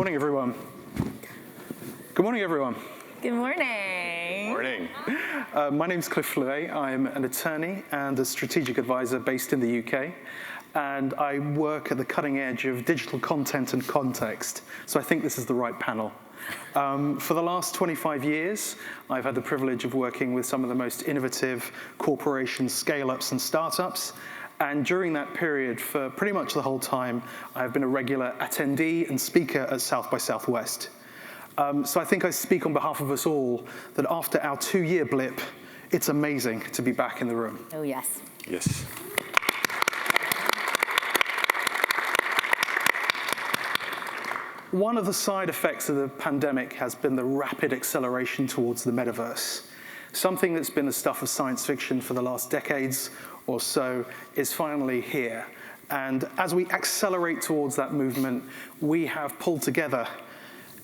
morning, everyone. Good morning, everyone. Good morning. Morning. My name is Fluet. I'm an attorney and a strategic advisor based in the UK. And I work at the cutting edge of digital content and context. So I think this is the right panel. For the last 25 years, I've had the privilege of working with some of the most innovative corporations, scale-ups, and startups. And during that period, for pretty much the whole time, I've been a regular attendee and speaker at South by Southwest. So I think I speak on behalf of us all that after our 2-year blip, it's amazing to be back in the room. Oh, yes. Yes. One of the side effects of the pandemic has been the rapid acceleration towards the metaverse. Something that's been the stuff of science fiction for the last decades or so is finally here. And as we accelerate towards that movement, we have pulled together,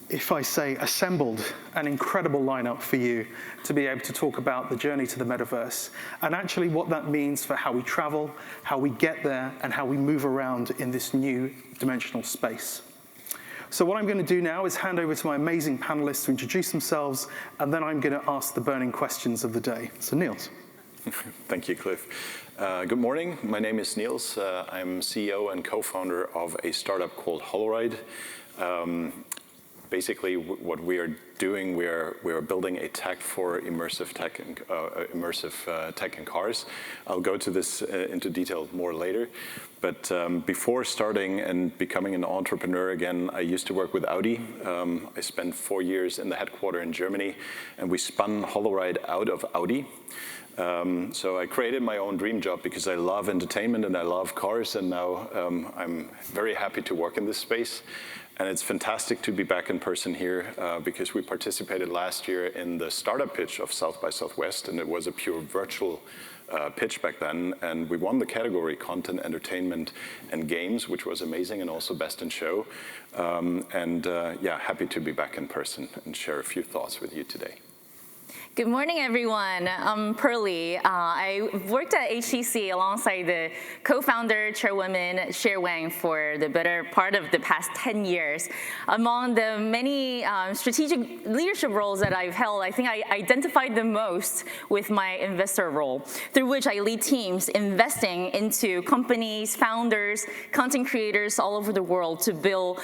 if I say assembled, an incredible lineup for you to be able to talk about the journey to the metaverse and actually what that means for how we travel, how we get there, and how we move around in this new dimensional space. So what I'm going to do now is hand over to my amazing panelists to introduce themselves, and then I'm going to ask the burning questions of the day. So Niels. Thank you, Cliff. Good morning. My name is Niels. I'm CEO and co-founder of a startup called holoride. Basically, what we are doing, we are building a tech for immersive tech in cars. I'll go to this into detail more later. But before starting and becoming an entrepreneur again, I used to work with Audi. I spent 4 years in the headquarters in Germany, and we spun holoride out of Audi. So I created my own dream job because I love entertainment and I love cars, and now I'm very happy to work in this space. And it's fantastic to be back in person here because we participated last year in the startup pitch of South by Southwest, and it was a pure virtual pitch back then. And we won the category Content, Entertainment, and Games, which was amazing, and also Best in Show. Yeah, happy to be back in person and share a few thoughts with you today. Good morning, everyone. I'm Pearly. I worked at HTC alongside the co-founder, chairwoman, Sher Wang for the better part of the past 10 years. Among the many strategic leadership roles that I've held, I think I identified the most with my investor role, through which I lead teams investing into companies, founders, content creators all over the world to build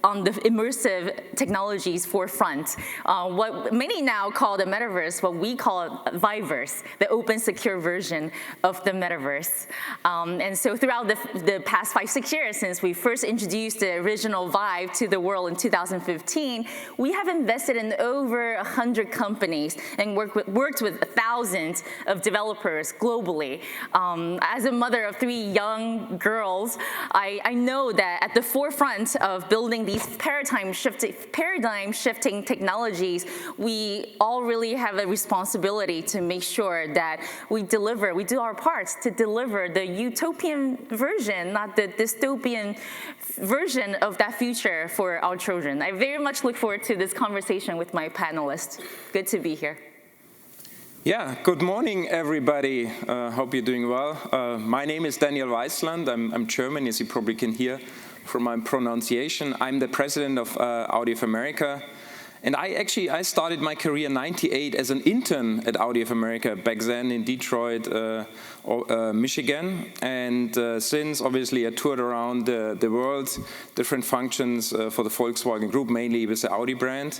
on the immersive technologies forefront. What many now call the metaverse, what we call it VIVEverse, the open, secure version of the metaverse. And so throughout the past 5-6 years since we first introduced the original Vive to the world in 2015, we have invested in over 100 companies and worked with thousands of developers globally. As a mother of 3 young girls, I know that at the forefront of building these paradigm-shifting technologies, we all really have a responsibility to make sure that we do our parts to deliver the utopian version, not the dystopian version of that future for our children. I very much look forward to this conversation with my panelists. Good to be here. Yeah, good morning, everybody. Hope you're doing well. My name is Daniel Weissland. I'm German, as you probably can hear from my pronunciation. I'm the president of Audi of America. And I started my career in '98 as an intern at Audi of America, back then in Detroit, Michigan. And since, obviously, I toured around the world, different functions for the Volkswagen Group, mainly with the Audi brand.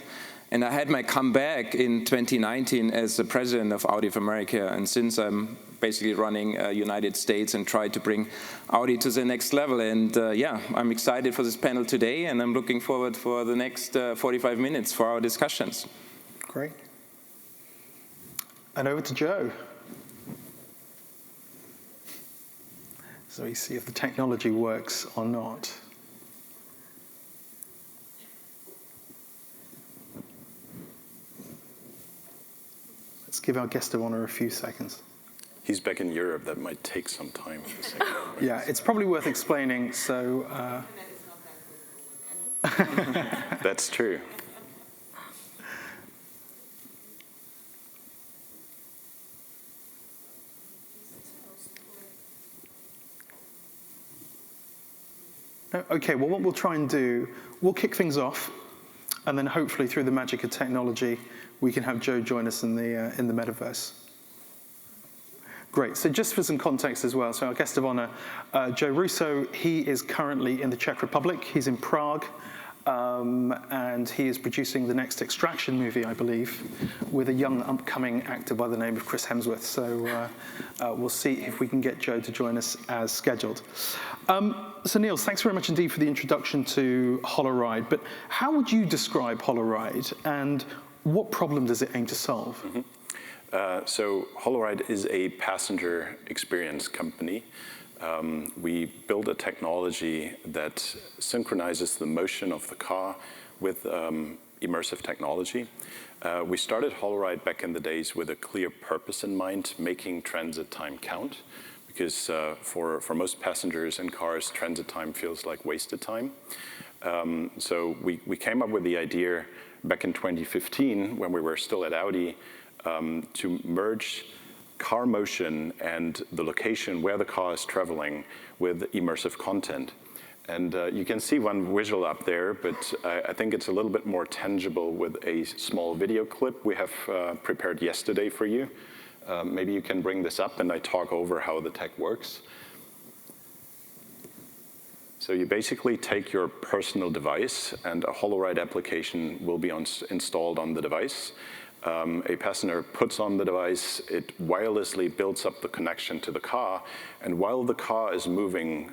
And I had my comeback in 2019 as the president of Audi of America. And since I'm basically running United States and try to bring Audi to the next level. And yeah, I'm excited for this panel today, and I'm looking forward for the next 45 minutes for our discussions. Great. And over to Joe. So we see if the technology works or not. Let's give our guest of honor a few seconds. He's back in Europe. That might take some time. Yeah, it's probably worth explaining. So That's true. Okay, well, what we'll try and do, we'll kick things off. And then hopefully through the magic of technology, we can have Joe join us in the Metaverse. Great, so just for some context as well, so our guest of honor, Joe Russo, he is currently in the Czech Republic. He's in Prague, and he is producing the next Extraction movie, I believe, with a young upcoming actor by the name of Chris Hemsworth. So we'll see if we can get Joe to join us as scheduled. So Niels, thanks very much indeed for the introduction to holoride, but how would you describe holoride, and what problem does it aim to solve? Mm-hmm. So holoride is a passenger experience company. We build a technology that synchronizes the motion of the car with immersive technology. We started holoride back in the days with a clear purpose in mind, making transit time count, because for most passengers in cars, transit time feels like wasted time. So we came up with the idea back in 2015, when we were still at Audi, to merge car motion and the location where the car is traveling with immersive content. And you can see one visual up there, but I think it's a little bit more tangible with a small video clip we have prepared yesterday for you. Maybe you can bring this up and I talk over how the tech works. So you basically take your personal device and a holoride application will be installed on the device. A passenger puts on the device, it wirelessly builds up the connection to the car, and while the car is moving,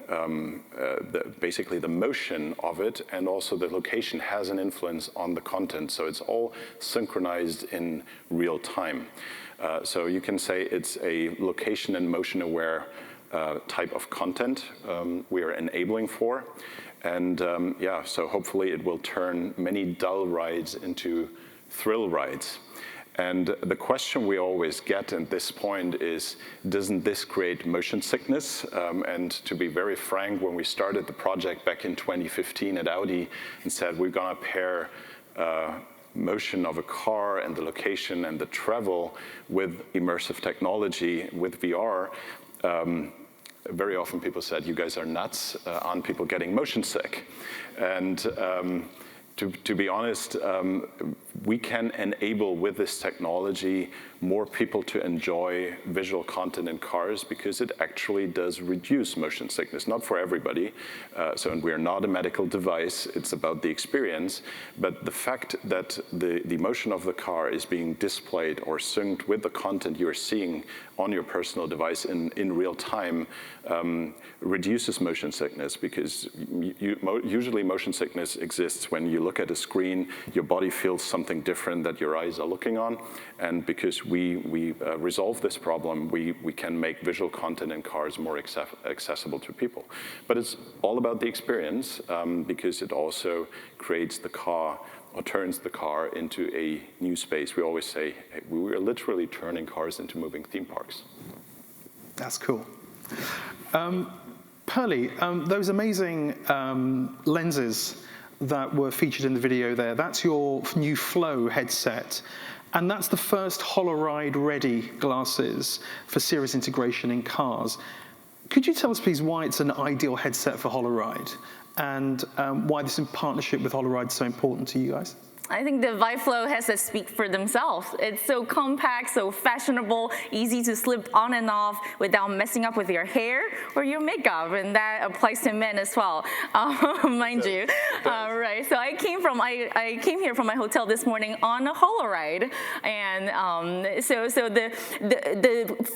basically the motion of it and also the location has an influence on the content, so it's all synchronized in real time. So you can say it's a location and motion aware type of content we are enabling for. And yeah, so hopefully it will turn many dull rides into thrill rides. And the question we always get at this point is, doesn't this create motion sickness? And to be very frank, when we started the project back in 2015 at Audi and said we're gonna pair motion of a car and the location and the travel with immersive technology, with VR, very often people said, you guys are nuts, aren't people getting motion sick? And to be honest, we can enable with this technology more people to enjoy visual content in cars because it actually does reduce motion sickness, not for everybody. And we are not a medical device, it's about the experience, but the fact that the motion of the car is being displayed or synced with the content you're seeing on your personal device in real time reduces motion sickness, because usually motion sickness exists when you look at a screen, your body feels something different that your eyes are looking on, and because we resolve this problem, we can make visual content in cars more accessible to people. But it's all about the experience, because it also creates the car or turns the car into a new space. We always say, hey, we are literally turning cars into moving theme parks. That's cool. Pearly, those amazing lenses that were featured in the video there, that's your new Flow headset. And that's the first holoride-ready glasses for series integration in cars. Could you tell us, please, why it's an ideal headset for holoride, and why this in partnership with holoride is so important to you guys? I think the VIVE Flow has to speak for themselves. It's so compact, so fashionable, easy to slip on and off without messing up with your hair or your makeup, and that applies to men as well, mind you. Right. So I came here from my hotel this morning on a holoride, and so the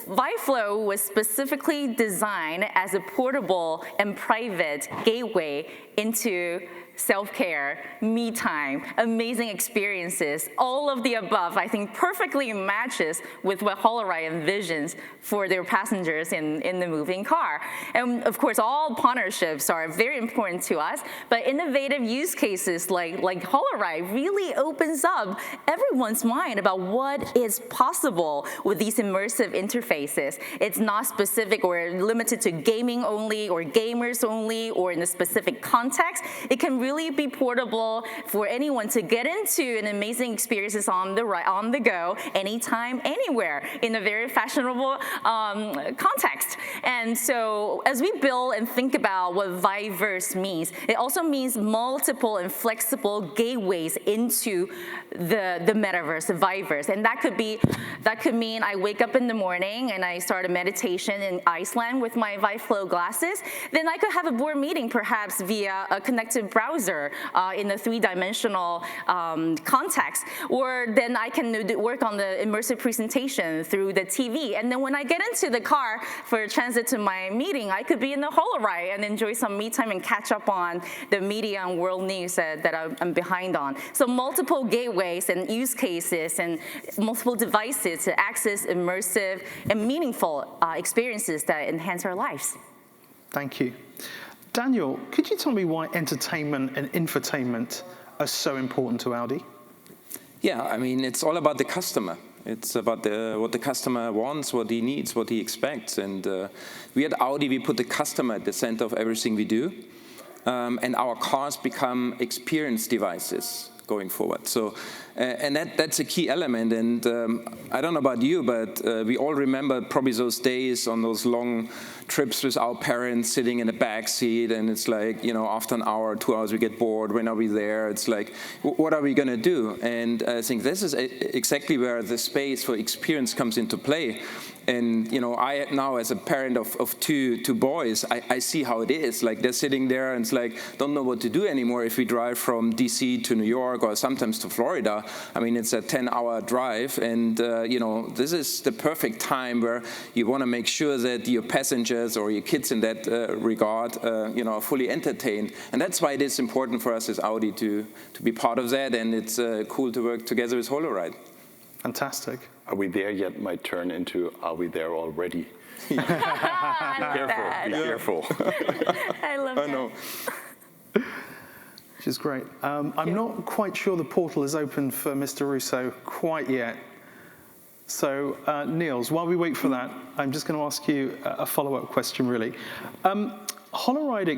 VIVE Flow was specifically designed as a portable and private gateway into self-care, me time, amazing experiences, all of the above, I think perfectly matches with what holoride envisions for their passengers in the moving car. And of course, all partnerships are very important to us, but innovative use cases like holoride really opens up everyone's mind about what is possible with these immersive interfaces. It's not specific or limited to gaming only or gamers only or in a specific context. It can really really be portable for anyone to get into an amazing experiences on the go, anytime, anywhere, in a very fashionable context. And so as we build and think about what VIVEverse means, it also means multiple and flexible gateways into the metaverse, the VIVEverse. And that could mean I wake up in the morning and I start a meditation in Iceland with my Vive Flow glasses. Then I could have a board meeting perhaps via a connected browser in a three-dimensional context. Or then I can work on the immersive presentation through the TV. And then when I get into the car for transit to my meeting, I could be in the holoride and enjoy some me time and catch up on the media and world news that I'm behind on. So multiple gateways and use cases and multiple devices to access immersive and meaningful experiences that enhance our lives. Thank you. Daniel, could you tell me why entertainment and infotainment are so important to Audi? Yeah, I mean, it's all about the customer. It's about what the customer wants, what he needs, what he expects. And we at Audi, we put the customer at the center of everything we do. And our cars become experience devices going forward. So, and that's a key element. And I don't know about you, but we all remember probably those days on those long trips with our parents sitting in the back seat, and it's like, you know, after an hour, 2 hours, we get bored. When are we there? It's like, what are we going to do? And I think this is exactly where the space for experience comes into play. And, you know, I now, as a parent of two boys, I see how it is. Like, they're sitting there and it's like, don't know what to do anymore if we drive from DC to New York or sometimes to Florida. I mean, it's a 10-hour drive. And, you know, this is the perfect time where you want to make sure that your passengers or your kids in that regard, you know, are fully entertained. And that's why it is important for us as Audi to be part of that. And it's cool to work together with holoride. Fantastic. Are we there yet might turn into, are we there already? I love that. Be careful. I love that. I know. Which is great. I'm not quite sure the portal is open for Mr. Russo quite yet. So, Niels, while we wait for that, I'm just going to ask you a follow-up question, really. holoride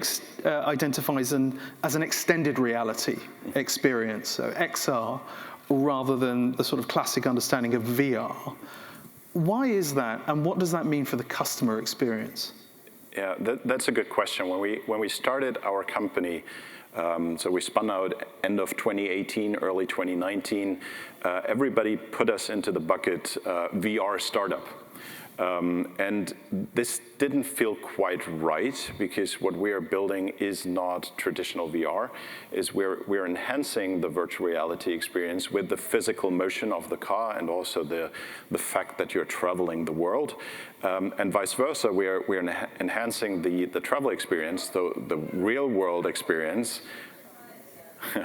identifies as an extended reality experience, so XR, rather than the sort of classic understanding of VR. Why is that, and what does that mean for the customer experience? Yeah, that's a good question. When we started our company, so we spun out end of 2018, early 2019, everybody put us into the bucket VR startup. And this didn't feel quite right, because what we are building is not traditional VR. We're enhancing the virtual reality experience with the physical motion of the car and also the fact that you're traveling the world. And vice versa, we're enhancing the travel experience, the real world experience.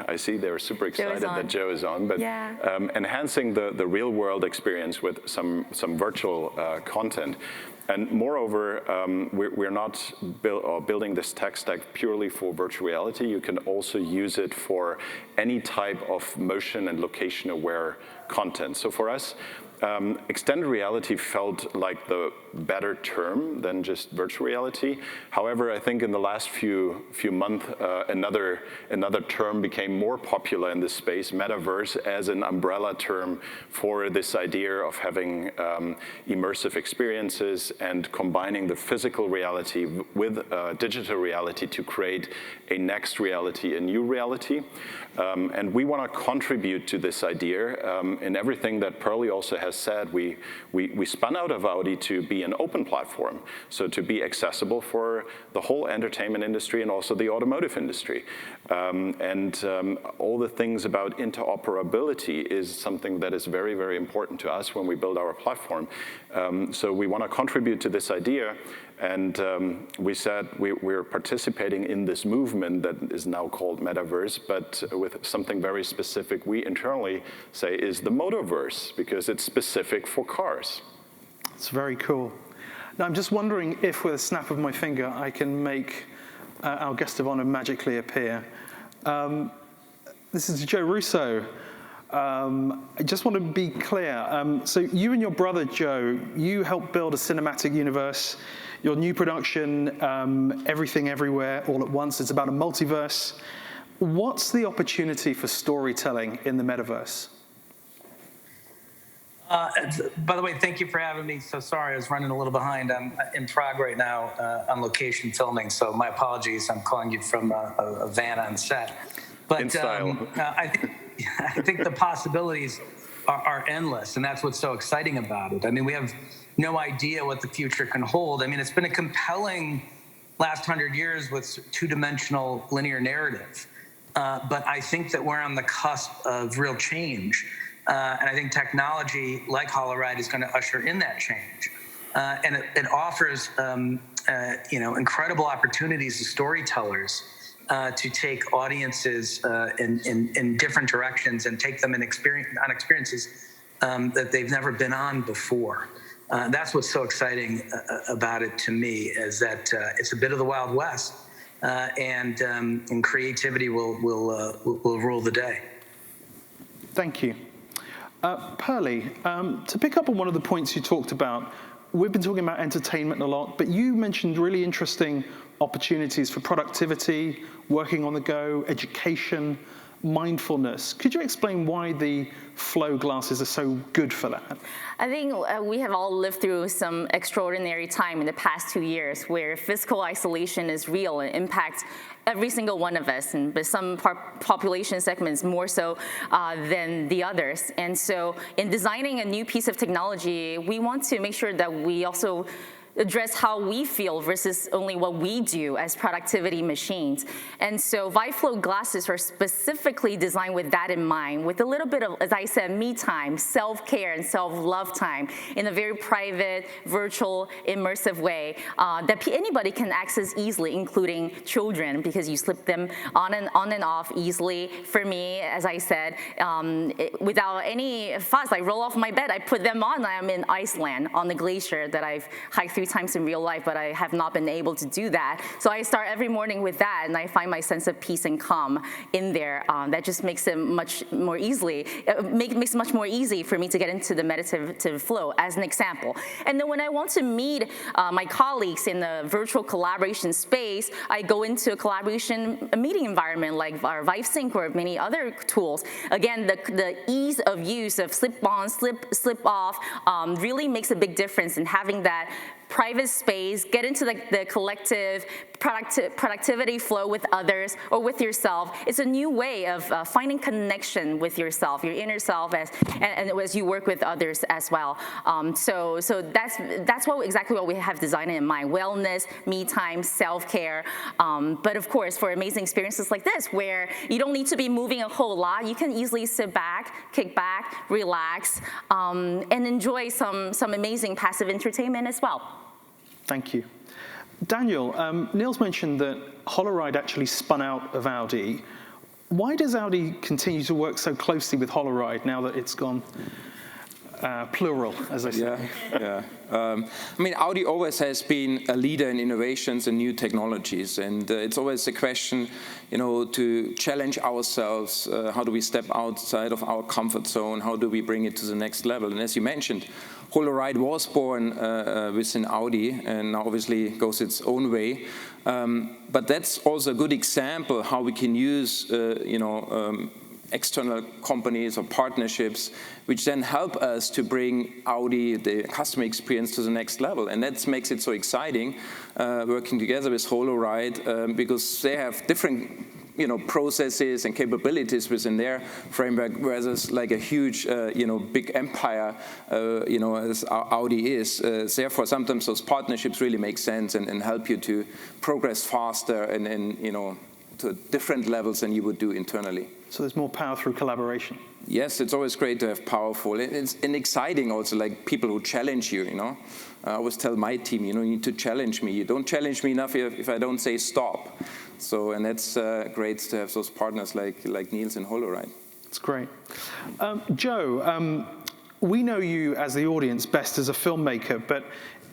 I see they're super excited that Joe is on, but yeah. Enhancing the real world experience with some virtual content. And moreover, we're not building this tech stack purely for virtual reality. You can also use it for any type of motion and location aware content. So for us, extended reality felt like the better term than just virtual reality. However, I think in the last few months, another term became more popular in this space, Metaverse, as an umbrella term for this idea of having immersive experiences and combining the physical reality with digital reality to create a next reality, a new reality. And we want to contribute to this idea in everything that Pearly also has said. We spun out of Audi to be an open platform, so to be accessible for the whole entertainment industry and also the automotive industry. All the things about interoperability is something that is very, very important to us when we build our platform. So we want to contribute to this idea. And we said we're participating in this movement that is now called Metaverse, but with something very specific we internally say is the Motorverse, because it's specific for cars. It's very cool. Now, I'm just wondering if with a snap of my finger I can make our guest of honor magically appear. This is Joe Russo. I just want to be clear. So you and your brother, Joe, you helped build a cinematic universe. Your new production, Everything Everywhere All at Once, it's about a multiverse. What's the opportunity for storytelling in the metaverse? By the way, thank you for having me. So sorry, I was running a little behind. I'm in Prague right now on location filming, so my apologies. I'm calling you from a van on set. But in style. I think the possibilities are endless, and that's what's so exciting about it. I mean, we have no idea what the future can hold. I mean, it's been a compelling last 100 years with two-dimensional linear narrative. But I think that we're on the cusp of real change. And I think technology like holoride is going to usher in that change. And it offers incredible opportunities to storytellers to take audiences in different directions and take them on experiences that they've never been on before. That's what's so exciting about it to me, is that it's a bit of the Wild West, and creativity will rule the day. Thank you. Pearly, to pick up on one of the points you talked about, we've been talking about entertainment a lot, but you mentioned really interesting opportunities for productivity, working on the go, education, mindfulness. Could you explain why the Flow glasses are so good for that? I think we have all lived through some extraordinary time in the past 2 years where physical isolation is real and impacts every single one of us, but some population segments more so than the others. And so in designing a new piece of technology, we want to make sure that we also address how we feel versus only what we do as productivity machines. And so VIVE Flow glasses are specifically designed with that in mind, with a little bit of, as I said, me time, self-care and self-love time in a very private, virtual, immersive way that anybody can access easily, including children, because you slip them on and off easily. For me, as I said, without any fuss, I roll off my bed, I put them on, I'm in Iceland on the glacier that I've hiked 3 times in real life, but I have not been able to do that. So I start every morning with that, and I find my sense of peace and calm in there. That just makes it much more easy for me to get into the meditative flow, as an example. And then when I want to meet my colleagues in the virtual collaboration space, I go into a meeting environment like our VIVE Sync or many other tools. Again, the ease of use of slip on, slip off really makes a big difference in having that private space, get into the collective productivity flow with others or with yourself. It's a new way of finding connection with yourself, your inner self, and as you work with others as well. So that's exactly what we have designed in mind: wellness, me time, self-care. But of course, for amazing experiences like this, where you don't need to be moving a whole lot, you can easily sit back, kick back, relax, and enjoy some amazing passive entertainment as well. Thank you. Daniel, Niels mentioned that holoride actually spun out of Audi. Why does Audi continue to work so closely with holoride now that it's gone plural, as I say? Yeah. I mean, Audi always has been a leader in innovations and new technologies, and it's always a question, to challenge ourselves. How do we step outside of our comfort zone? How do we bring it to the next level? And as you mentioned, holoride was born within Audi, and now obviously goes its own way. But that's also a good example how we can use, external companies or partnerships, which then help us to bring Audi, the customer experience, to the next level. And that makes it so exciting, working together with holoride, because they have different processes and capabilities within their framework, whereas like a huge, big empire, as Audi is. Therefore, sometimes those partnerships really make sense and help you to progress faster and to different levels than you would do internally. So there's more power through collaboration. Yes, it's always great to have powerful. It's exciting also, like people who challenge you, I always tell my team, you need to challenge me. You don't challenge me enough if I don't say stop. So, and that's great to have those partners like Niels and holoride. That's great. Joe, we know you as the audience best as a filmmaker, but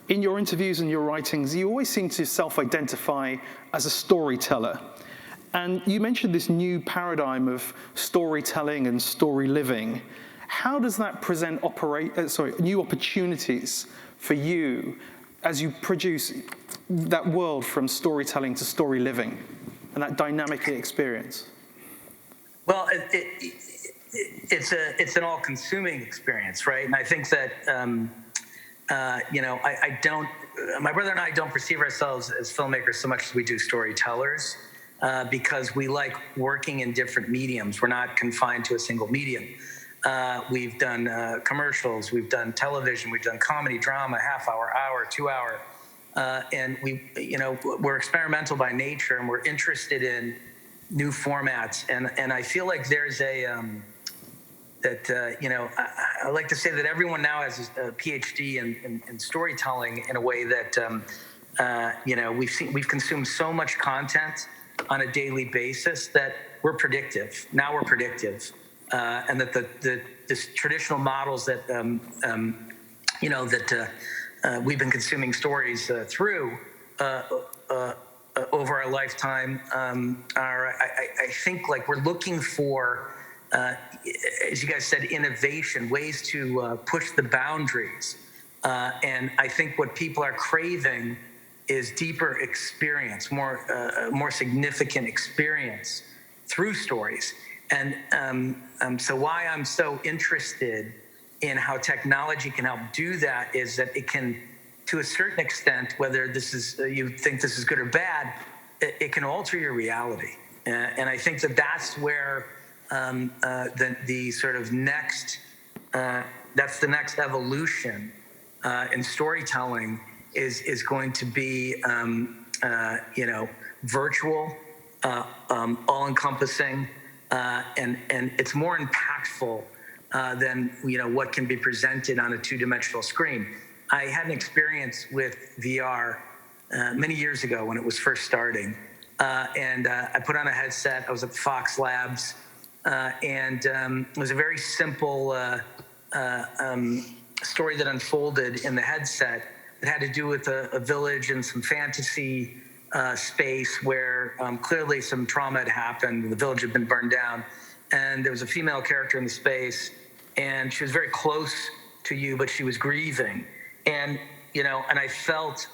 in your interviews and your writings, you always seem to self-identify as a storyteller. And you mentioned this new paradigm of storytelling and story living. How does that present new opportunities for you as you produce that world from storytelling to story living and that dynamic experience? Well, it's an all-consuming experience, right? And I think that I don't. My brother and I don't perceive ourselves as filmmakers so much as we do storytellers, because we like working in different mediums. We're not confined to a single medium. We've done commercials, we've done television, we've done comedy, drama, half-hour, 2-hour, and we're experimental by nature, and we're interested in new formats. And I feel like there's I like to say that everyone now has a PhD in storytelling in a way that we've consumed so much content on a daily basis that we're predictive. Now we're predictive, and that the traditional models that we've been consuming stories through over our lifetime are, I think, like, we're looking for, as you guys said, innovation, ways to push the boundaries. And I think what people are craving is deeper experience, more significant experience through stories. And so why I'm so interested in how technology can help do that is that it can, to a certain extent, whether this is you think this is good or bad, it can alter your reality. And I think that that's where the sort of next, that's the next evolution in storytelling is going to be, virtual, all-encompassing, and it's more impactful than what can be presented on a two-dimensional screen. I had an experience with VR many years ago when it was first starting, and I put on a headset. I was at Fox Labs, and it was a very simple story that unfolded in the headset. It had to do with a village and some fantasy space where clearly some trauma had happened. The village had been burned down, and there was a female character in the space, and she was very close to you, but she was grieving. And and I felt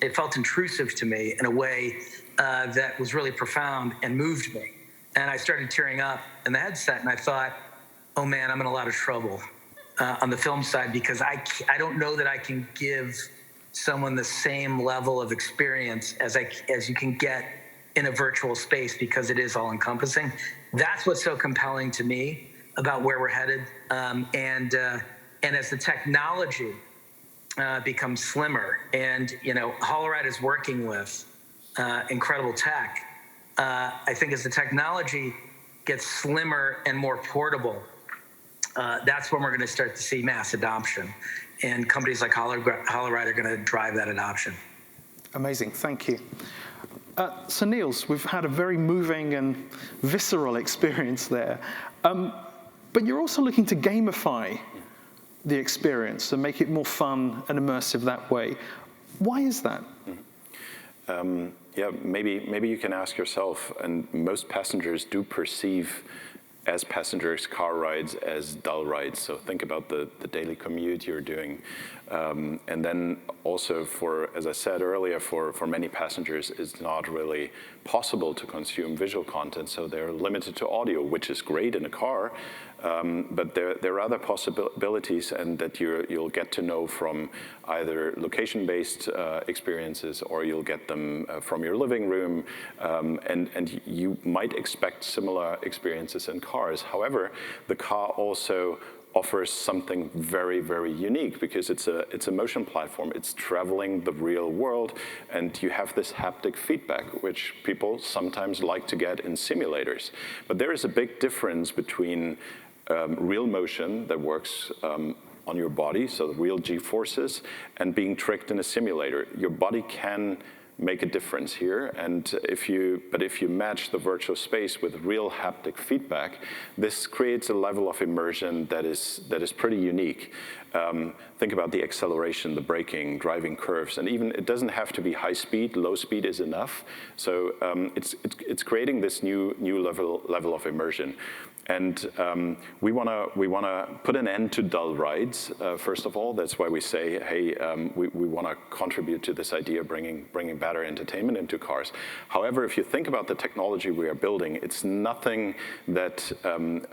it felt intrusive to me in a way that was really profound and moved me. And I started tearing up in the headset, and I thought, oh man, I'm in a lot of trouble on the film side, because I don't know that I can give someone the same level of experience as you can get in a virtual space, because it is all encompassing. That's what's so compelling to me about where we're headed. And as the technology becomes slimmer, and holoride is working with incredible tech, I think as the technology gets slimmer and more portable, that's when we're going to start to see mass adoption, and companies like holoride are going to drive that adoption. Amazing, thank you. So Niels, we've had a very moving and visceral experience there, but you're also looking to gamify the experience and make it more fun and immersive that way. Why is that? Maybe you can ask yourself, and most passengers do perceive as passengers car rides as dull rides. So think about the daily commute you're doing. And then also, as I said earlier, for many passengers, it's not really possible to consume visual content, so they're limited to audio, which is great in a car, but there are other possibilities, and that you'll get to know from either location-based experiences, or you'll get them from your living room, and you might expect similar experiences in cars. However, the car also offers something very, very unique, because it's a motion platform. It's traveling the real world, and you have this haptic feedback, which people sometimes like to get in simulators. But there is a big difference between real motion that works on your body, so the real G-forces, and being tricked in a simulator. Your body can make a difference here, and if you match the virtual space with real haptic feedback, this creates a level of immersion that is pretty unique. Think about the acceleration, the braking, driving curves, and even it doesn't have to be high speed. Low speed is enough. So it's creating this new level of immersion. And we want to put an end to dull rides, first of all. That's why we say, hey, we want to contribute to this idea of bringing better entertainment into cars. However, if you think about the technology we are building, it's nothing that,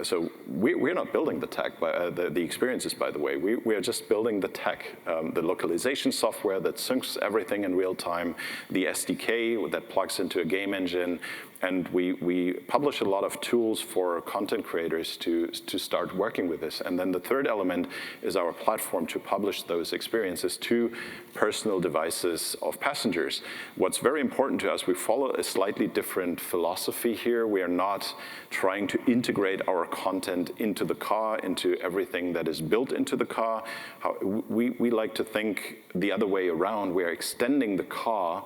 so we're not building the tech, the experiences, by the way. We are just building the tech, the localization software that syncs everything in real time, the SDK that plugs into a game engine, and we publish a lot of tools for content creators to start working with this. And then the third element is our platform to publish those experiences to personal devices of passengers. What's very important to us, we follow a slightly different philosophy here. We are not trying to integrate our content into the car, into everything that is built into the car. We like to think the other way around. We are extending the car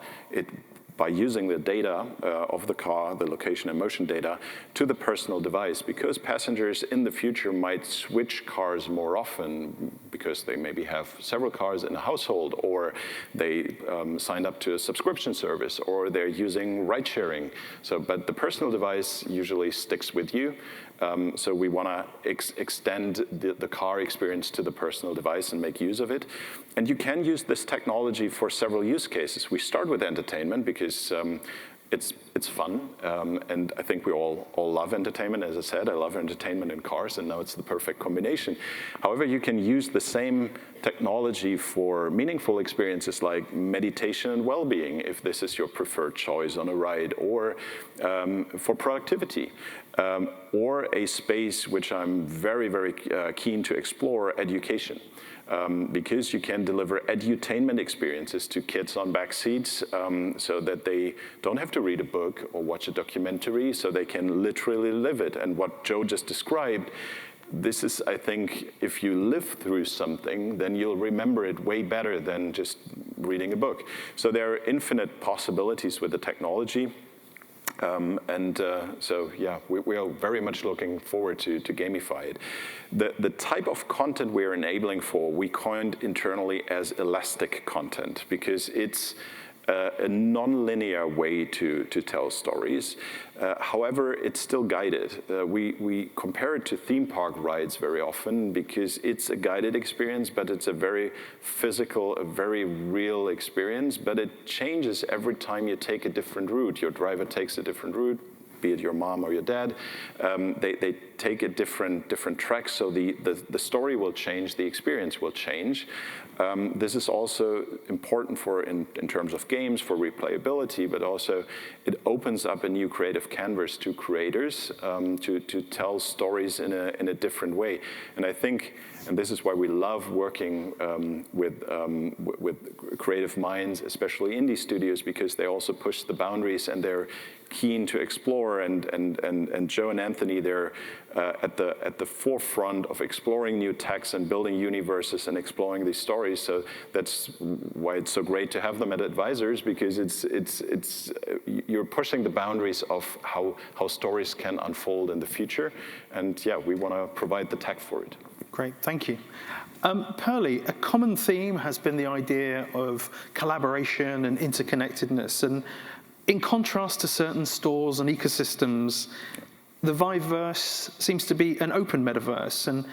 by using the data of the car, the location and motion data, to the personal device, because passengers in the future might switch cars more often because they maybe have several cars in a household, or they signed up to a subscription service, or they're using ride-sharing. But the personal device usually sticks with you. So we want to extend the car experience to the personal device and make use of it. And you can use this technology for several use cases. We start with entertainment because it's fun, and I think we all love entertainment. As I said, I love entertainment in cars, and now it's the perfect combination. However, you can use the same technology for meaningful experiences like meditation and well-being, if this is your preferred choice on a ride, or for productivity, or a space which I'm very, very keen to explore, education. Because you can deliver edutainment experiences to kids on back seats, so that they don't have to read a book or watch a documentary, so they can literally live it. And what Joe just described, this is, I think, if you live through something, then you'll remember it way better than just reading a book. So there are infinite possibilities with the technology. So yeah, we are very much looking forward to gamify it. The type of content we are enabling for, we coined internally as elastic content, because it's a non-linear way to tell stories. However, it's still guided. We compare it to theme park rides very often because it's a guided experience, but it's a very physical, a very real experience, but it changes every time you take a different route. Your driver takes a different route, be it your mom or your dad. They take a different track, so the story will change, the experience will change. This is also important in terms of games, for replayability, but also it opens up a new creative canvas to creators to tell stories in a different way. And I think, and this is why we love working with creative minds, especially indie studios, because they also push the boundaries and they're keen to explore. And Joe and Anthony, they're at the forefront of exploring new techs and building universes and exploring these stories. So that's why it's so great to have them at Advisors, because you're pushing the boundaries of how stories can unfold in the future. And yeah, we want to provide the tech for it. Great, thank you. Pearly, a common theme has been the idea of collaboration and interconnectedness. And in contrast to certain stores and ecosystems, the VIVEverse seems to be an open metaverse. And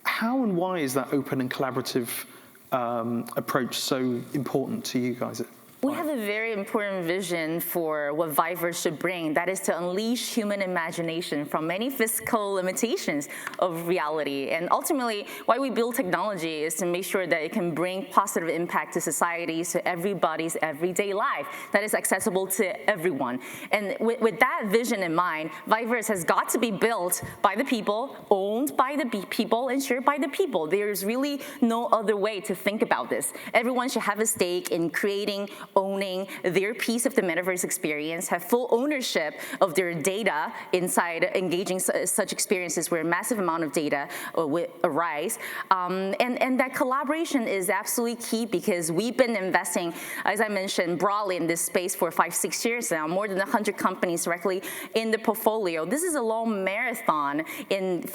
how and why is that open and collaborative approach so important to you guys? We have a very important vision for what VIVEverse should bring. That is to unleash human imagination from many physical limitations of reality. And ultimately, why we build technology is to make sure that it can bring positive impact to society, to everybody's everyday life, that is accessible to everyone. And with that vision in mind, VIVEverse has got to be built by the people, owned by the people, and shared by the people. There's really no other way to think about this. Everyone should have a stake in creating, owning their piece of the metaverse experience, have full ownership of their data inside engaging such experiences where a massive amount of data will arise. And that collaboration is absolutely key, because we've been investing, as I mentioned, broadly in this space for 5-6 years now, more than 100 companies directly in the portfolio. This is a long marathon in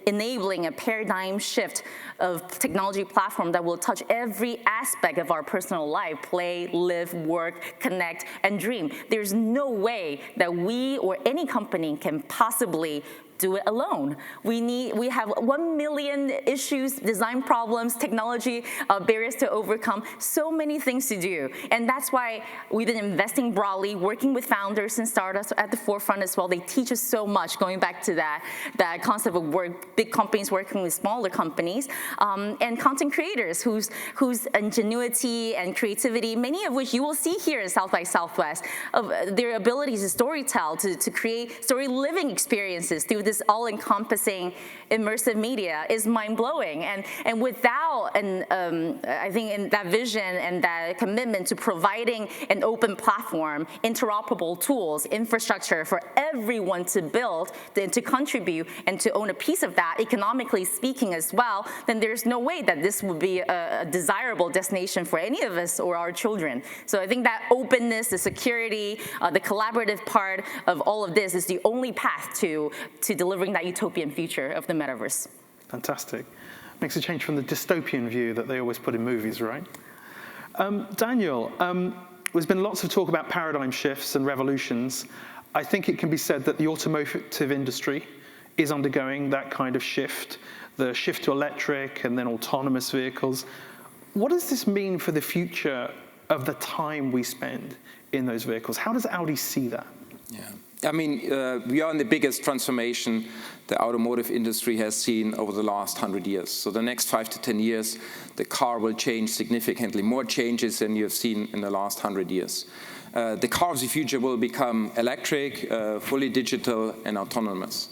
enabling a paradigm shift of technology platform that will touch every aspect of our personal life: play, live, work, connect, and dream. There's no way that we or any company can possibly do it alone. We have 1 million issues, design problems, technology barriers to overcome, so many things to do. And that's why we've been investing broadly, working with founders and startups at the forefront as well. They teach us so much, going back to that concept of big companies working with smaller companies, and content creators whose ingenuity and creativity, many of which you will see here at South by Southwest, of their abilities to storytell, to create story living experiences through this all-encompassing immersive media is mind-blowing. And without, I think in that vision and that commitment to providing an open platform, interoperable tools, infrastructure for everyone to build, to contribute, and to own a piece of that, economically speaking as well, then there's no way that this would be a desirable destination for any of us or our children. So I think that openness, the security, the collaborative part of all of this is the only path to delivering that utopian future of the metaverse. Fantastic. Makes a change from the dystopian view that they always put in movies, right? Daniel, there's been lots of talk about paradigm shifts and revolutions. I think it can be said that the automotive industry is undergoing that kind of shift, the shift to electric and then autonomous vehicles. What does this mean for the future of the time we spend in those vehicles? How does Audi see that? Yeah. I mean, we are in the biggest transformation the automotive industry has seen over the last 100 years. So the next 5 to 10 years, the car will change significantly, more changes than you have seen in the last 100 years. The car of the future will become electric, fully digital, and autonomous.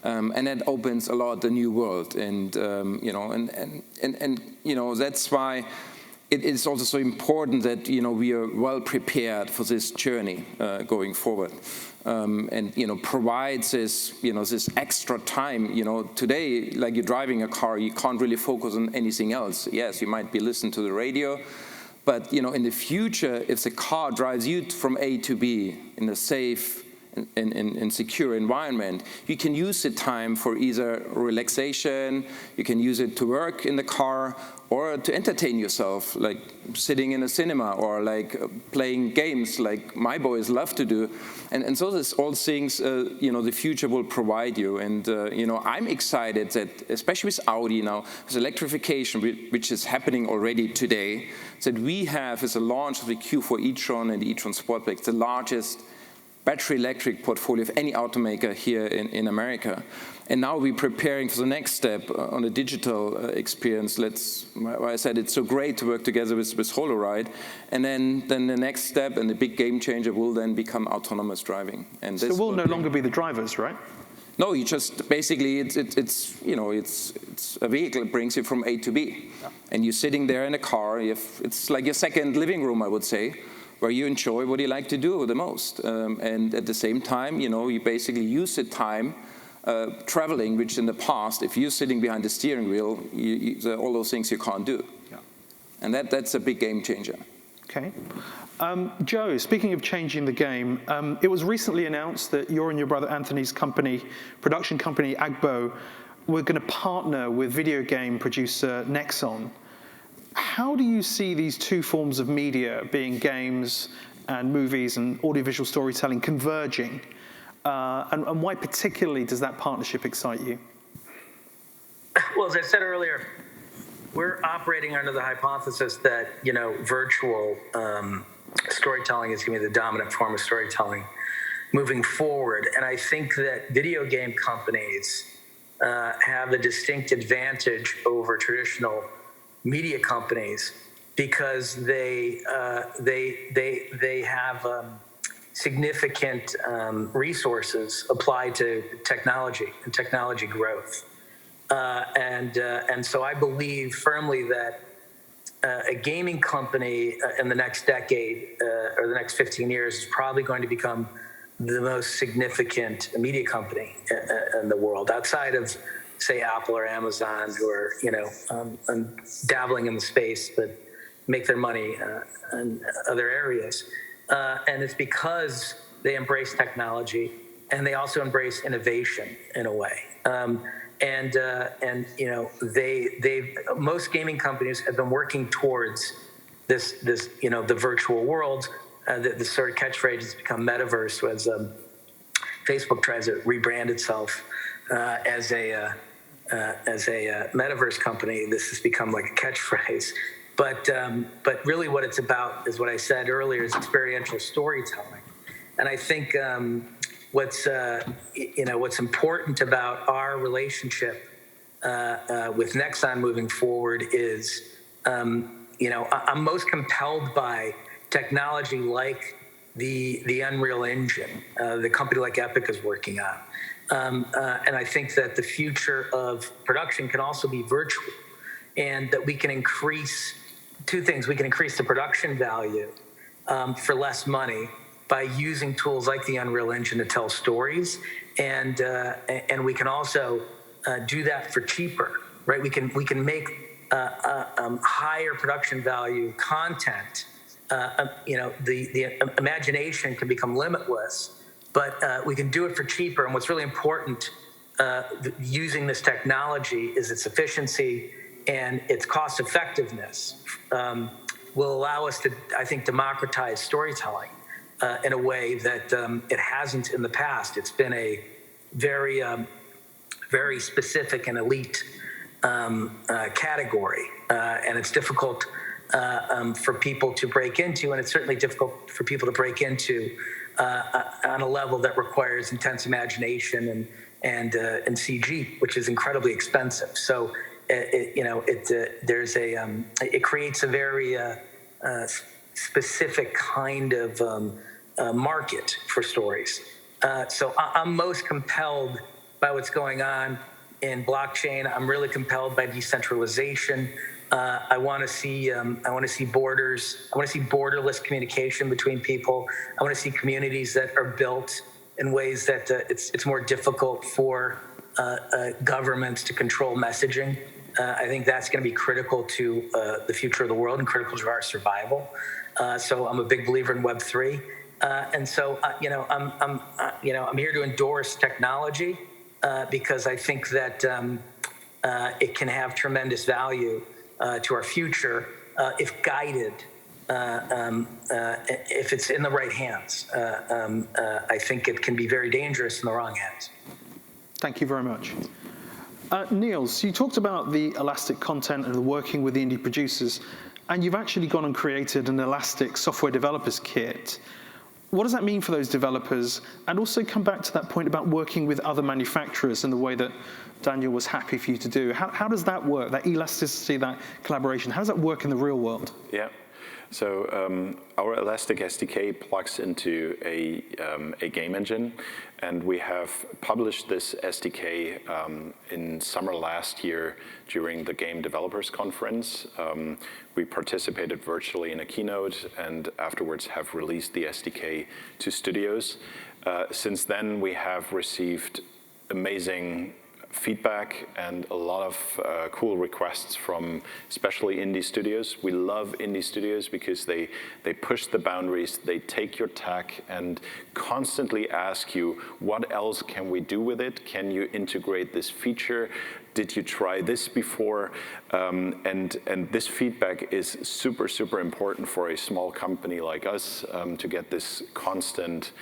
And that opens a lot the new world. And, that's why it is also so important that, we are well prepared for this journey going forward. And provides this this extra time. Today, like you're driving a car, you can't really focus on anything else. Yes, you might be listening to the radio, but in the future, if the car drives you from A to B in a safe and secure environment, you can use the time for either relaxation, you can use it to work in the car, or to entertain yourself, like sitting in a cinema or like playing games like my boys love to do. And so this all things, the future will provide you. And, I'm excited that, especially with Audi now, with electrification, which is happening already today, that we have, as a launch of the Q4 e-tron and the e-tron Sportback, the largest battery electric portfolio of any automaker here in America. And now we're preparing for the next step on the digital experience. I said it's so great to work together with holoride. And then the next step and the big game changer will then become autonomous driving. And so we'll no longer be the drivers, right? No, you just basically it's a vehicle that brings you from A to B, and you're sitting there in a car. It's like your second living room, I would say, where you enjoy what you like to do the most. And at the same time, you basically use the time traveling, which in the past, if you're sitting behind the steering wheel, all those things you can't do. Yeah. And that's a big game changer. Okay. Joe, speaking of changing the game, it was recently announced that your and your brother Anthony's production company, Agbo, were going to partner with video game producer Nexon. How do you see these two forms of media, being games and movies and audiovisual storytelling, converging? And why particularly does that partnership excite you? Well, as I said earlier, we're operating under the hypothesis that, virtual storytelling is going to be the dominant form of storytelling moving forward. And I think that video game companies have a distinct advantage over traditional media companies because they have significant resources applied to technology and technology growth, and so I believe firmly that a gaming company in the next decade or the next 15 years is probably going to become the most significant media company in the world, outside of, say, Apple or Amazon, who are dabbling in the space but make their money in other areas. And it's because they embrace technology and they also embrace innovation in a way. Most gaming companies have been working towards this the virtual world. The sort of catchphrase has become Metaverse, as Facebook tries to rebrand itself. as a metaverse company, this has become like a catchphrase. But really, what it's about is what I said earlier: is experiential storytelling. And I think what's important about our relationship with Nexon moving forward is, I'm most compelled by technology like the Unreal Engine, the company like Epic is working on. And I think that the future of production can also be virtual, and that we can increase two things. We can increase the production value for less money by using tools like the Unreal Engine to tell stories, and we can also do that for cheaper, right? We can make higher production value content. The imagination can become limitless, but we can do it for cheaper. And what's really important using this technology is its efficiency and its cost effectiveness will allow us to, I think, democratize storytelling in a way that it hasn't in the past. It's been a very, very specific and elite category, and it's difficult for people to break into, and it's certainly difficult for people to break into on a level that requires intense imagination and CG, which is incredibly expensive. So it creates a very specific kind of market for stories. So I'm most compelled by what's going on in blockchain. I'm really compelled by decentralization. I want to see borders. I want to see borderless communication between people. I want to see communities that are built in ways that it's more difficult for governments to control messaging. I think that's going to be critical to the future of the world and critical to our survival. So I'm a big believer in Web3, and so I'm here to endorse technology because I think that it can have tremendous value to our future if guided, if it's in the right hands. I think it can be very dangerous in the wrong hands. Thank you very much. Neil, so you talked about the elastic content and the working with the indie producers, and you've actually gone and created an elastic software developers kit. What does that mean for those developers? And also come back to that point about working with other manufacturers in the way that Daniel was happy for you to do. How does that work, that elasticity, that collaboration? How does that work in the real world? Yeah. So our Elastic SDK plugs into a game engine, and we have published this SDK in summer last year during the Game Developers Conference. We participated virtually in a keynote and afterwards have released the SDK to studios. Since then, we have received amazing feedback and a lot of cool requests from especially indie studios. We love indie studios because they push the boundaries, they take your tech and constantly ask you, what else can we do with it? Can you integrate this feature? Did you try this before? And this feedback is super, super important for a small company like us to get this constant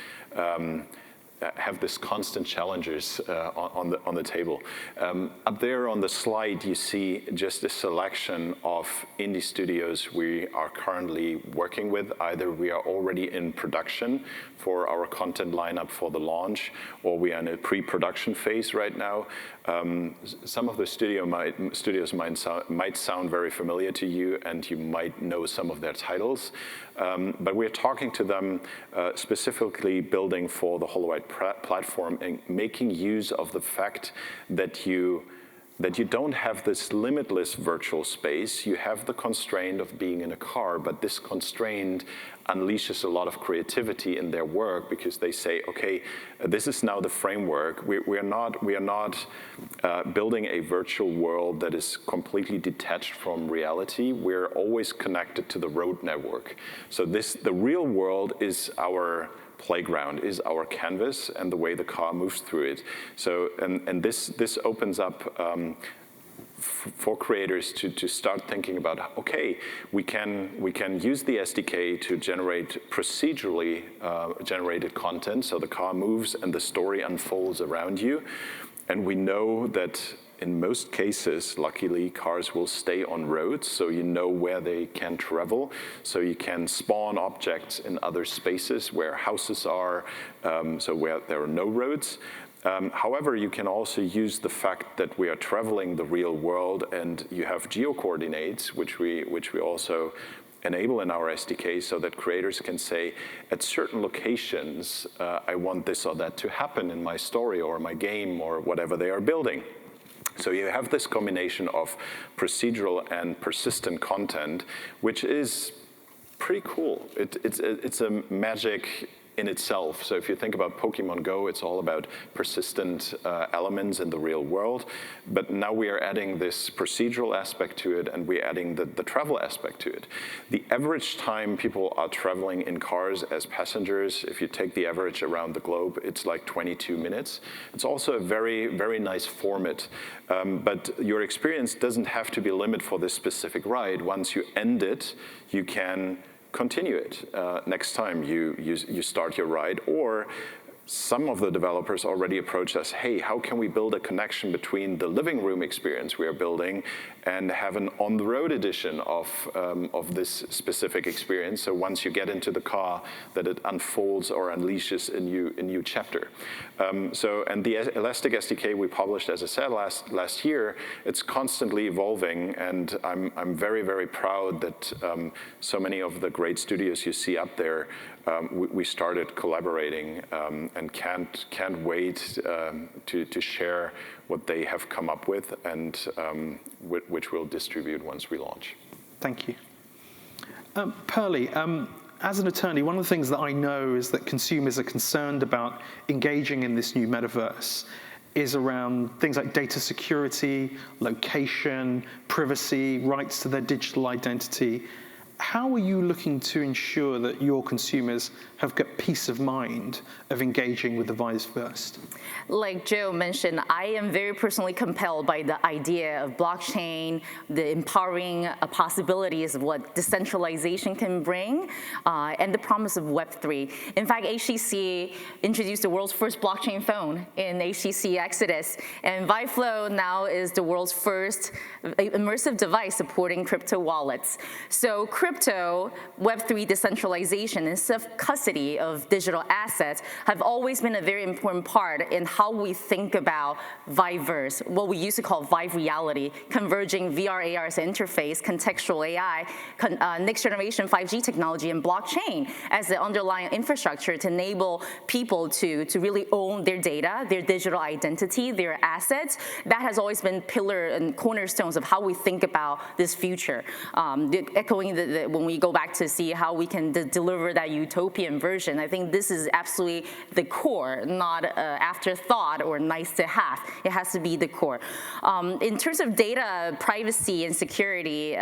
have this constant challenges on the table. Up there on the slide, you see just a selection of indie studios we are currently working with. Either we are already in production for our content lineup for the launch, or we are in a pre-production phase right now. Some of the studios might sound very familiar to you, and you might know some of their titles. But we're talking to them specifically building for the holoride platform and making use of the fact that you don't have this limitless virtual space. You have the constraint of being in a car, but this constraint unleashes a lot of creativity in their work because they say, okay, this is now the framework. We are not building a virtual world that is completely detached from reality. We're always connected to the road network. So the real world is our playground, is our canvas and the way the car moves through it. So and this opens up for creators to start thinking about, okay, we can use the SDK to generate procedurally generated content, so the car moves and the story unfolds around you. And we know that in most cases, luckily, cars will stay on roads, so you know where they can travel. So you can spawn objects in other spaces where houses are, so where there are no roads. However, you can also use the fact that we are traveling the real world, and you have geo-coordinates, which we also enable in our SDK, so that creators can say, at certain locations, I want this or that to happen in my story or my game or whatever they are building. So you have this combination of procedural and persistent content, which is pretty cool. It's a magic in itself. So if you think about Pokemon Go, it's all about persistent elements in the real world. But now we are adding this procedural aspect to it, and we're adding the travel aspect to it. The average time people are traveling in cars as passengers, if you take the average around the globe, it's like 22 minutes. It's also a very, very nice format. But your experience doesn't have to be a limit for this specific ride. Once you end it, you can continue it next time you start your ride. Or some of the developers already approached us, hey, how can we build a connection between the living room experience we are building and have an on-the-road edition of this specific experience? So once you get into the car, that it unfolds or unleashes a new chapter. And the Elastic SDK we published, as I said, last year, it's constantly evolving, and I'm very, very proud that so many of the great studios you see up there, we started collaborating and can't wait to share what they have come up with, and which we'll distribute once we launch. Thank you. Pearly, as an attorney, one of the things that I know is that consumers are concerned about engaging in this new metaverse is around things like data security, location, privacy, rights to their digital identity. How are you looking to ensure that your consumers have got peace of mind of engaging with the Viveverse? Like Joe mentioned, I am very personally compelled by the idea of blockchain, the empowering possibilities of what decentralization can bring, and the promise of Web3. In fact, HTC introduced the world's first blockchain phone in HTC Exodus, and ViveFlow now is the world's first immersive device supporting crypto wallets. So crypto, Web3 decentralization, and self-custody of digital assets have always been a very important part in how we think about Viveverse, what we used to call Vive reality, converging VR, AR as an interface, contextual AI, next generation 5G technology, and blockchain as the underlying infrastructure to enable people to really own their data, their digital identity, their assets. That has always been pillar and cornerstones of how we think about this future. Echoing when we go back to see how we can deliver that utopian version, I think this is absolutely the core, not afterthought or nice to have. It has to be the core. In terms of data privacy and security,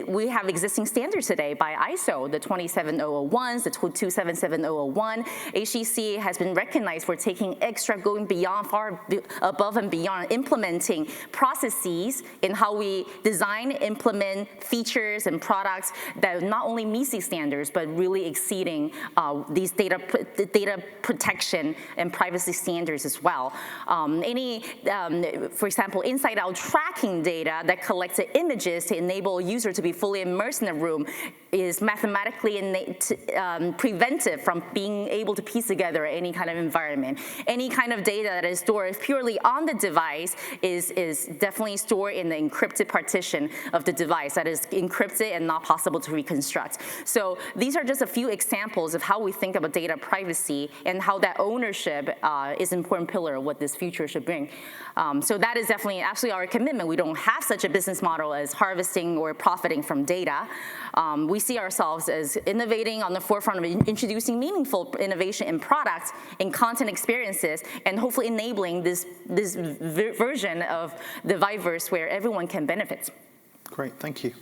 we have existing standards today by ISO, the 27001s, the 277001. HTC has been recognized for taking extra, going beyond, far above and beyond, implementing processes in how we design, implement features and products that not only meet these standards, but really exceeding these data protection and privacy standards as well. For example, inside-out tracking data that collects the images to enable a user to be fully immersed in a room is mathematically preventive from being able to piece together any kind of environment. Any kind of data that is stored purely on the device is definitely stored in the encrypted partition of the device that is encrypted and not possible to reconstruct. So these are just a few examples of how we think about data privacy and how that ownership is an important pillar of what this future should bring. So that is definitely absolutely our commitment. We don't have such a business model as harvesting or profiting from data. We see ourselves as innovating on the forefront of introducing meaningful innovation in products, in content experiences, and hopefully enabling this version of the Viveverse where everyone can benefit. Great, thank you.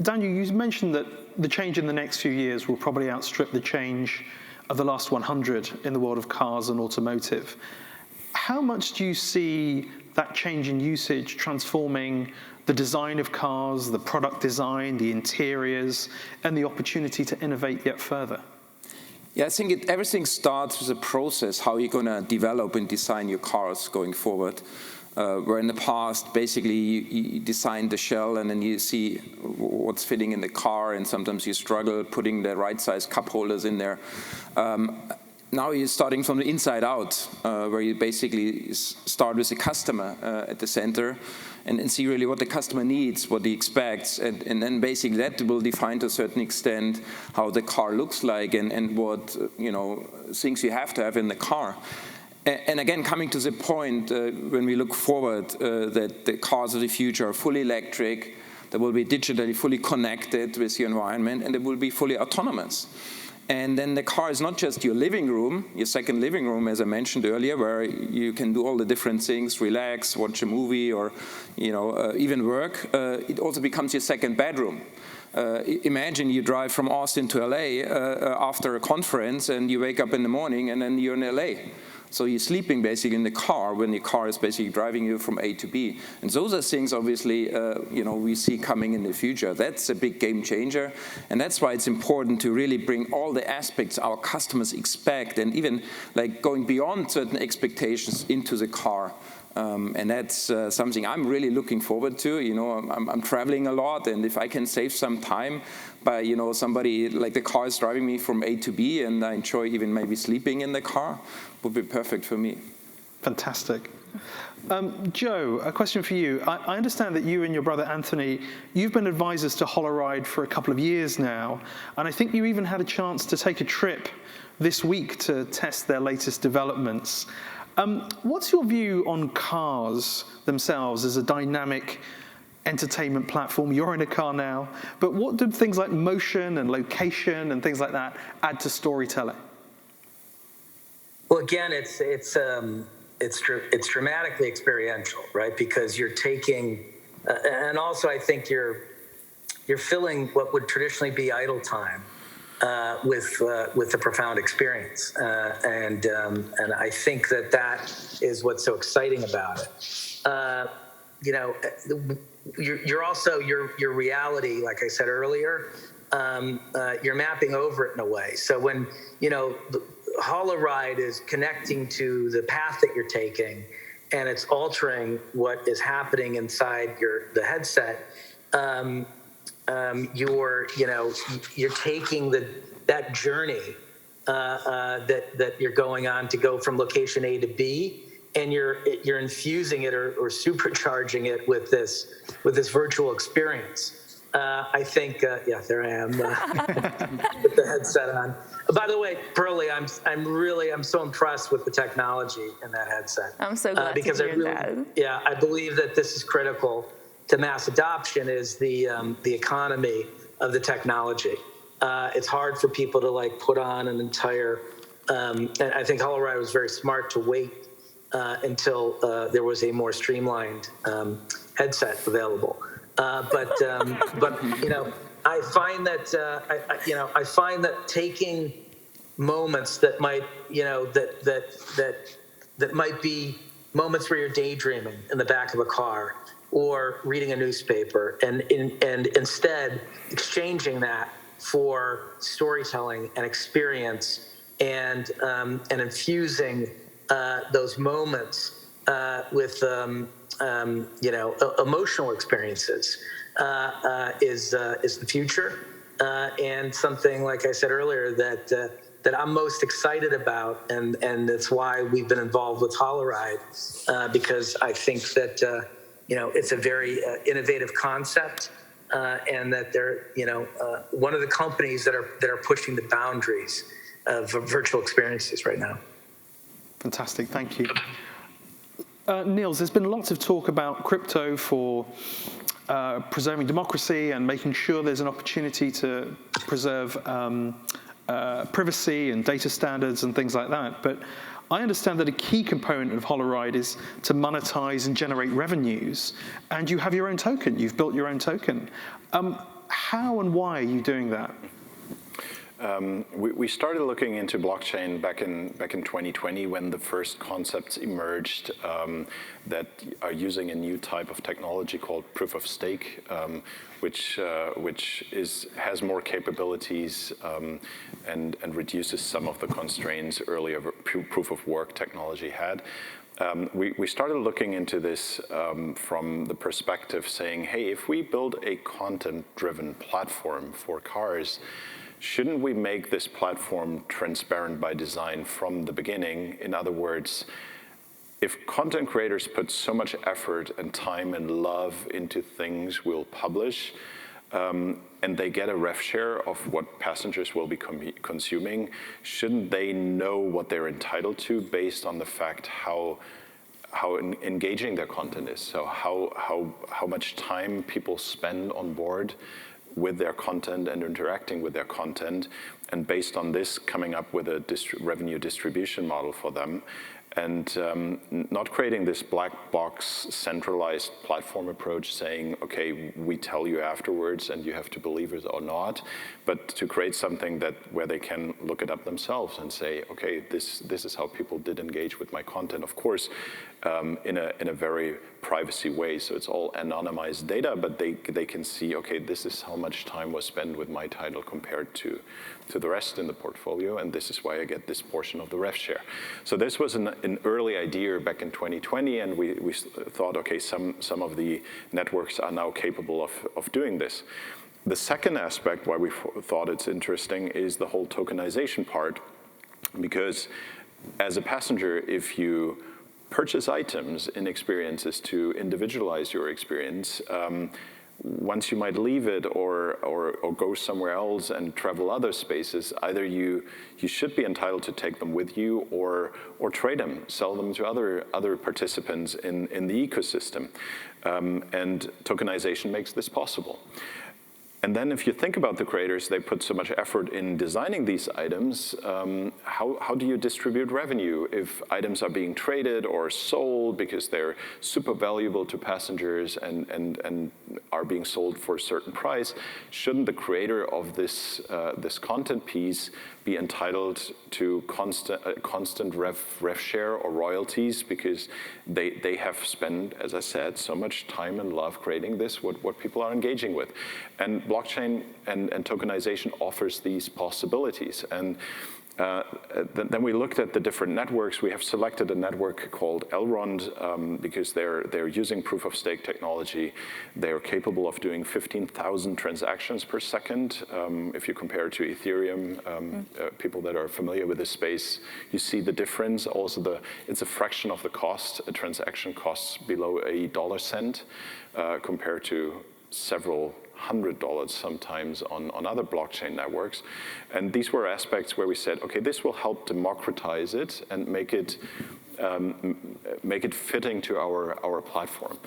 Daniel, you mentioned that the change in the next few years will probably outstrip the change of the last 100 in the world of cars and automotive. How much do you see that change in usage transforming the design of cars, the product design, the interiors, and the opportunity to innovate yet further? Yeah, I think everything starts with a process, how you're going to develop and design your cars going forward. Where in the past, basically, you design the shell and then you see what's fitting in the car, and sometimes you struggle putting the right size cup holders in there. Now you're starting from the inside out, where you basically start with the customer at the center and see really what the customer needs, what he expects, and then basically that will define to a certain extent how the car looks like and what things you have to have in the car. And again, coming to the point when we look forward that the cars of the future are fully electric, they will be digitally fully connected with your environment, and they will be fully autonomous. And then the car is not just your living room, your second living room, as I mentioned earlier, where you can do all the different things, relax, watch a movie, or even work. It also becomes your second bedroom. Imagine you drive from Austin to LA after a conference, and you wake up in the morning, and then you're in LA. So you're sleeping basically in the car when your car is basically driving you from A to B. And those are things, obviously, we see coming in the future. That's a big game changer. And that's why it's important to really bring all the aspects our customers expect, and even like going beyond certain expectations into the car. And that's something I'm really looking forward to. I'm traveling a lot, and if I can save some time by, somebody like the car is driving me from A to B, and I enjoy even maybe sleeping in the car, would be perfect for me. Fantastic. Joe, a question for you. I understand that you and your brother Anthony, you've been advisors to holoride for a couple of years now, and I think you even had a chance to take a trip this week to test their latest developments. What's your view on cars themselves as a dynamic entertainment platform? You're in a car now, but what do things like motion and location and things like that add to storytelling? Well, again, it's dramatically experiential, right? Because you're taking, and also I think you're filling what would traditionally be idle time with a profound experience, and I think that is what's so exciting about it. You're also your reality, like I said earlier. You're mapping over it in a way. So when holoride is connecting to the path that you're taking, and it's altering what is happening inside the headset. You're taking that journey that you're going on to go from location A to B, and you're infusing it or supercharging it with this virtual experience. I think, there I am with the headset on. By the way, Pearly, I'm so impressed with the technology in that headset. I'm so glad because to hear that. Yeah, I believe that this is critical to mass adoption, is the economy of the technology. It's hard for people to put on an entire, and I think holoride was very smart to wait until there was a more streamlined headset available. But I find that taking moments that might that might be moments where you're daydreaming in the back of a car or reading a newspaper, and instead exchanging that for storytelling and experience, and infusing those moments with emotional experiences is the future, and something, like I said earlier, that I'm most excited about, and that's why we've been involved with holoride, because I think that it's a very innovative concept, and that they're one of the companies that are pushing the boundaries of virtual experiences right now. Fantastic, thank you. Niels, there's been lots of talk about crypto for preserving democracy and making sure there's an opportunity to preserve privacy and data standards and things like that. But I understand that a key component of holoride is to monetize and generate revenues. And you have your own token. You've built your own token. How and why are you doing that? We started looking into blockchain back in 2020 when the first concepts emerged that are using a new type of technology called proof of stake, which has more capabilities and reduces some of the constraints earlier proof of work technology had. We started looking into this from the perspective saying, hey, if we build a content-driven platform for cars, shouldn't we make this platform transparent by design from the beginning? In other words, if content creators put so much effort and time and love into things we'll publish, and they get a rev share of what passengers will be consuming, shouldn't they know what they're entitled to based on the fact how engaging their content is? So how much time people spend on board with their content and interacting with their content, and based on this, coming up with a revenue distribution model for them, and not creating this black box centralized platform approach saying, okay, we tell you afterwards and you have to believe it or not, but to create something where they can look it up themselves and say, okay, this is how people did engage with my content. Of course, in a very privacy way, so it's all anonymized data, but they can see, okay, this is how much time was spent with my title compared to the rest in the portfolio, and this is why I get this portion of the rev share. So this was an early idea back in 2020, and we thought, okay, some of the networks are now capable of doing this. The second aspect why we thought it's interesting is the whole tokenization part, because as a passenger, if you purchase items in experiences to individualize your experience, once you might leave it or go somewhere else and travel other spaces, either you should be entitled to take them with you or trade them, sell them to other participants in the ecosystem. And tokenization makes this possible. And then if you think about the creators, they put so much effort in designing these items, how do you distribute revenue if items are being traded or sold because they're super valuable to passengers and are being sold for a certain price? Shouldn't the creator of this content piece be entitled to constant rev share or royalties because they have spent, as I said, so much time and love creating this, what people are engaging with. And blockchain and tokenization offers these possibilities. And then we looked at the different networks. We have selected a network called Elrond because they're using proof of stake technology. They're capable of doing 15,000 transactions per second. If you compare it to Ethereum, people that are familiar with this space, you see the difference. Also, it's a fraction of the cost. A transaction costs below $1 compared to several $100 sometimes on other blockchain networks. And these were aspects where we said, okay, this will help democratize it and make it fitting to our platform.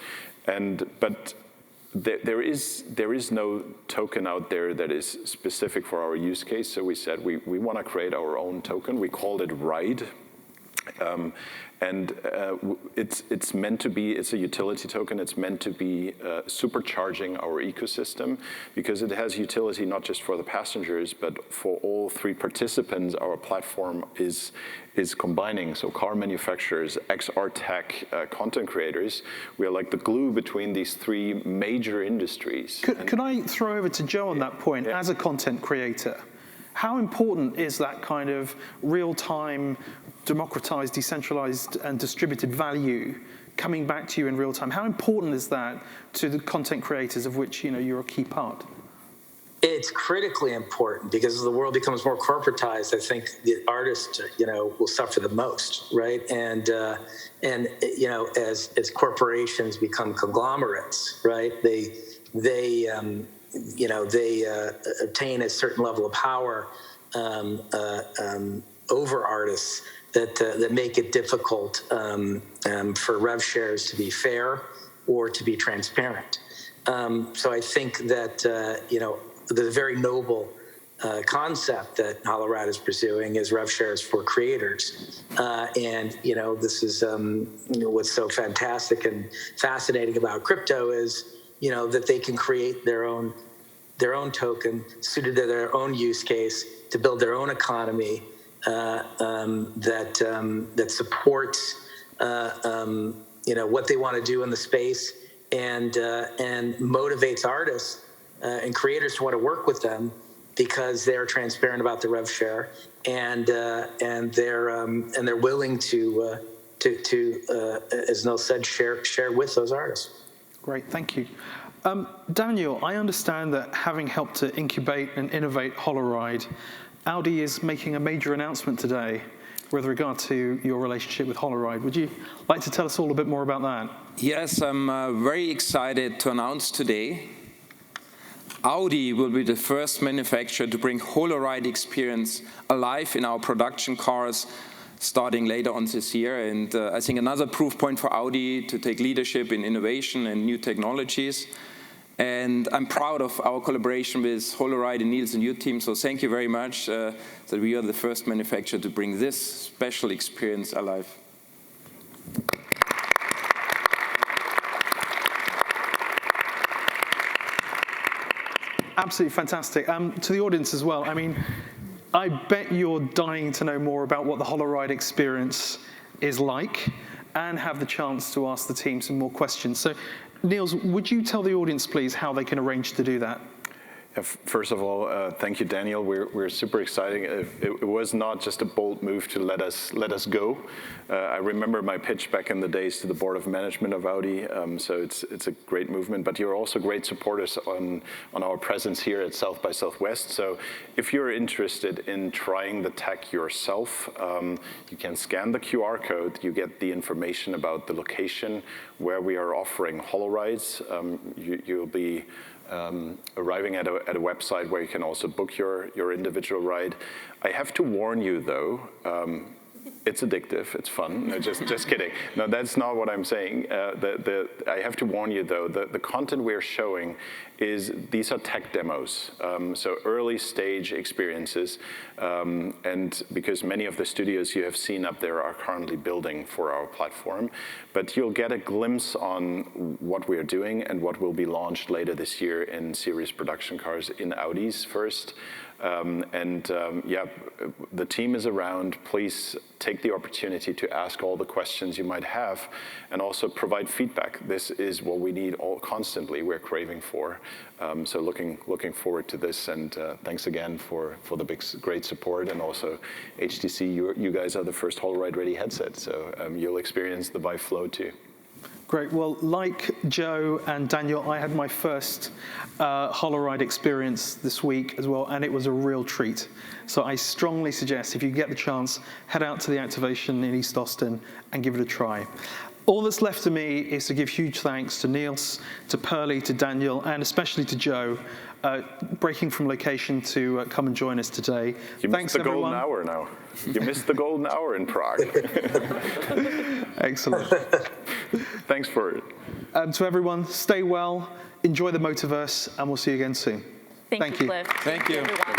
But there is no token out there that is specific for our use case. So we said we want to create our own token. We called it RIDE. It's meant to be, it's a utility token, it's meant to be supercharging our ecosystem because it has utility not just for the passengers, but for all three participants our platform is combining. So car manufacturers, XR tech, content creators, we are like the glue between these three major industries. Could I throw over to Joe on that point? As a content creator, how important is that kind of real-time, democratized, decentralized, and distributed value coming back to you in real time? How important is that to the content creators of which you're a key part? It's critically important because as the world becomes more corporatized, I think the artist, will suffer the most, right? And as corporations become conglomerates, right? They obtain a certain level of power over artists that make it difficult for rev shares to be fair or to be transparent. So I think that the very noble concept that holoride is pursuing is rev shares for creators, and this is what's so fantastic and fascinating about crypto is that they can create their own their own token suited to their own use case to build their own economy that supports what they want to do in the space and motivates artists and creators to want to work with them because they're transparent about the rev share and they're willing to as Neil said, share with those artists. Great, thank you. Daniel, I understand that having helped to incubate and innovate holoride, Audi is making a major announcement today with regard to your relationship with holoride. Would you like to tell us all a bit more about that? Yes, I'm very excited to announce today Audi will be the first manufacturer to bring holoride experience alive in our production cars starting later on this year. And I think another proof point for Audi to take leadership in innovation and new technologies. And I'm proud of our collaboration with holoride and Niels and your team. So thank you very much that we are the first manufacturer to bring this special experience alive. Absolutely fantastic. To the audience as well, I mean, I bet you're dying to know more about what the holoride experience is like and have the chance to ask the team some more questions. So, Niels, would you tell the audience, please, how they can arrange to do that? First of all, thank you, Daniel. We're super excited. It was not just a bold move to let us go. I remember my pitch back in the days to the board of management of Audi. So it's a great movement. But you're also great supporters on our presence here at South by Southwest. So if you're interested in trying the tech yourself, you can scan the QR code. You get the information about the location where we are offering holorides. You'll be arriving at a website where you can also book your individual ride. I have to warn you, though, it's addictive, it's fun. No, just kidding. No, that's not what I'm saying. I have to warn you, though, the content we're showing these are tech demos, so early stage experiences, and because many of the studios you have seen up there are currently building for our platform, but you'll get a glimpse on what we're doing and what will be launched later this year in series production cars in Audis first. Yeah, the team is around. Please take the opportunity to ask all the questions you might have and also provide feedback. This is what we need constantly, we're craving for. So looking forward to this, and thanks again for the great support, and also HTC, you guys are the first holoride ready headset, so you'll experience the VIVE Flow too. Great. Well, like Joe and Daniel, I had my first holoride experience this week as well, and it was a real treat. So I strongly suggest, if you get the chance, head out to the activation in East Austin and give it a try. All that's left to me is to give huge thanks to Niels, to Pearly, to Daniel, and especially to Joe, breaking from location to come and join us today. Thanks, everyone. You missed the golden hour now. You missed the golden hour in Prague. Excellent. Thanks for it. To everyone, stay well, enjoy the Metaverse, and we'll see you again soon. Thank you, Cliff. Thank you. Everyone.